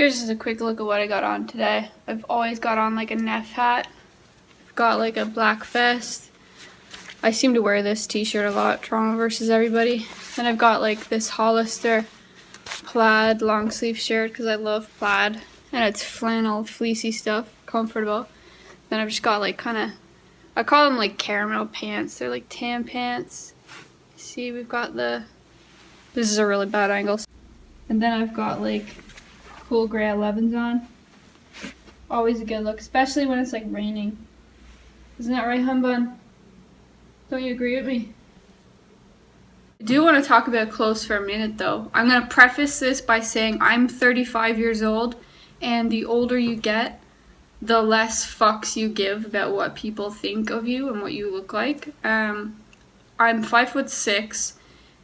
Here's just a quick look at what I got on today. I've always got on like a Neff hat. I've got like a black vest. I seem to wear this t-shirt a lot, Toronto versus everybody. Then I've got like this Hollister plaid long sleeve shirt because I love plaid. And it's flannel, fleecy stuff, comfortable. Then I've just got like I call them like caramel pants. They're like tan pants. See, we've got this is a really bad angle. And then I've got like cool gray 11s on. Always a good look, especially when it's like raining. Isn't that right, Humbun? Don't you agree with me? I do want to talk about clothes for a minute though. I'm going to preface this by saying I'm 35 years old, and the older you get, the less fucks you give about what people think of you and what you look like. I'm 5'6",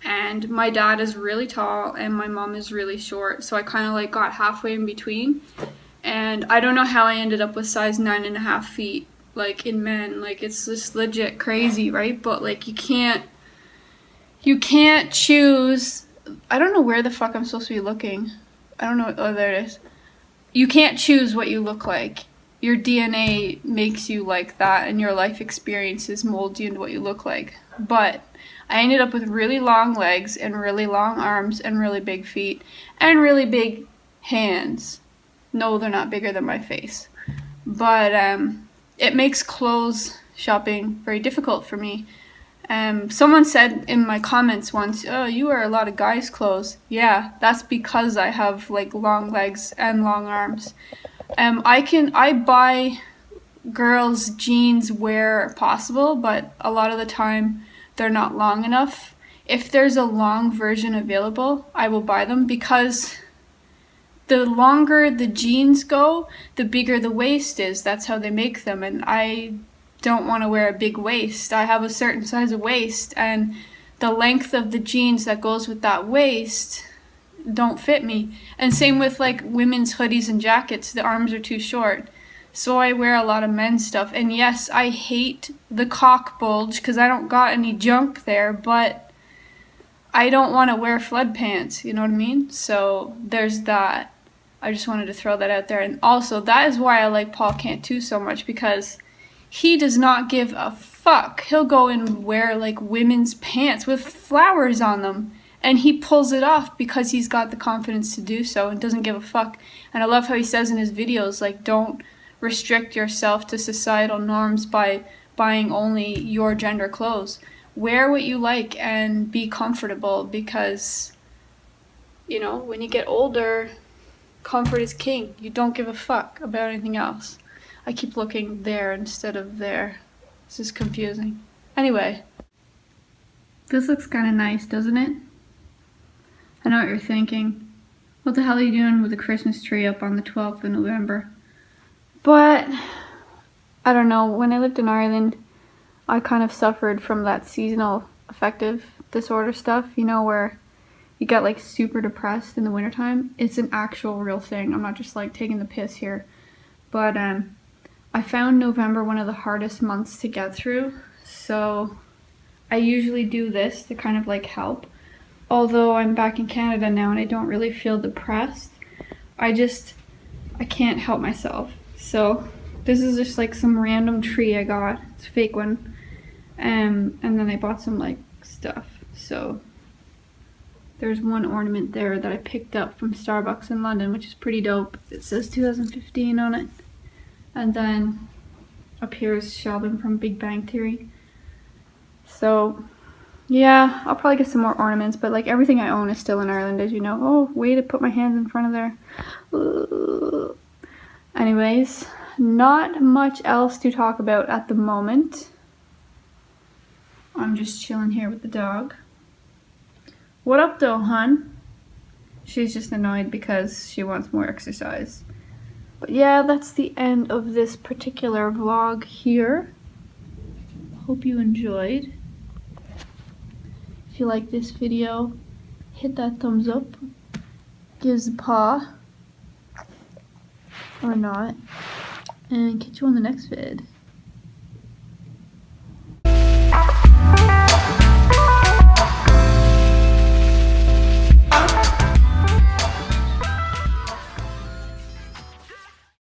and my dad is really tall and my mom is really short, so I kind of like got halfway in between. And I don't know how I ended up with size 9.5 feet, like in men. Like, it's just legit crazy, right? But like, you can't choose. I don't know where the fuck I'm supposed to be looking. I don't know. Oh, there it is. You can't choose what you look like. Your DNA makes you like that, and your life experiences mold you into what you look like. But I ended up with really long legs and really long arms and really big feet and really big hands. No, they're not bigger than my face. But it makes clothes shopping very difficult for me. Someone said in my comments once, "Oh, you wear a lot of guys' clothes." Yeah, that's because I have like long legs and long arms. I buy girls' jeans where possible, but a lot of the time they're not long enough. If there's a long version available, I will buy them, because the longer the jeans go, the bigger the waist is. That's how they make them, and I don't want to wear a big waist. I have a certain size of waist, and the length of the jeans that goes with that waist don't fit me. And same with like women's hoodies and jackets, the arms are too short. So I wear a lot of men's stuff. And yes, I hate the cock bulge because I don't got any junk there, but I don't want to wear flood pants, you know what I mean? So there's that. I just wanted to throw that out there. And also, that is why I like Paul Cantu so much, because he does not give a fuck. He'll go and wear like women's pants with flowers on them, and he pulls it off because he's got the confidence to do so and doesn't give a fuck. And I love how he says in his videos, like, don't restrict yourself to societal norms by buying only your gender clothes. Wear what you like and be comfortable, because, you know, when you get older, comfort is king. You don't give a fuck about anything else. I keep looking there instead of there. This is confusing. Anyway, this looks kind of nice, doesn't it? I know what you're thinking. What the hell are you doing with the Christmas tree up on the 12th of November? But, I don't know, when I lived in Ireland, I kind of suffered from that seasonal affective disorder stuff, you know, where you get like super depressed in the wintertime. It's an actual real thing. I'm not just like taking the piss here. But I found November one of the hardest months to get through. So I usually do this to kind of like help. Although I'm back in Canada now and I don't really feel depressed, I can't help myself. So this is just like some random tree I got. It's a fake one. And then I bought some like stuff. So there's one ornament there that I picked up from Starbucks in London, which is pretty dope. It says 2015 on it. And then up here is Sheldon from Big Bang Theory. So yeah, I'll probably get some more ornaments, but like everything I own is still in Ireland, as you know. Oh, way to put my hands in front of there. Ugh. Anyways, not much else to talk about at the moment. I'm just chilling here with the dog. What up though, hun? She's just annoyed because she wants more exercise. But yeah, that's the end of this particular vlog here. Hope you enjoyed. If you like this video, hit that thumbs up, give us a paw, or not, and catch you on the next vid.